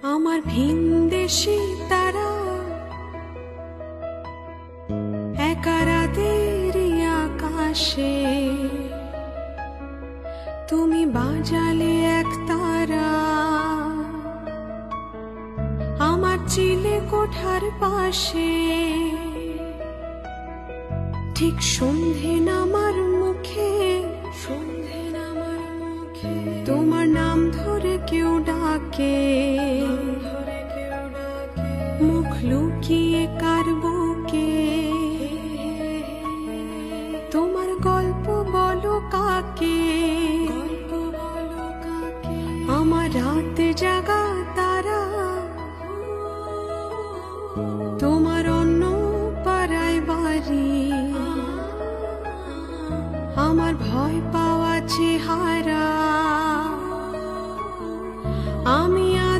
আমার ভিনদেশী তারা একা রাতের আকাশে, তুমি বাজালে এক তারা আমার চিলে কোঠার পাশে। ঠিক সন্ধে নামার মুখে, সন্ধে নামার মুখে তোমার নাম ধরে কেউ ডাকে, মুখ লুকিয়ে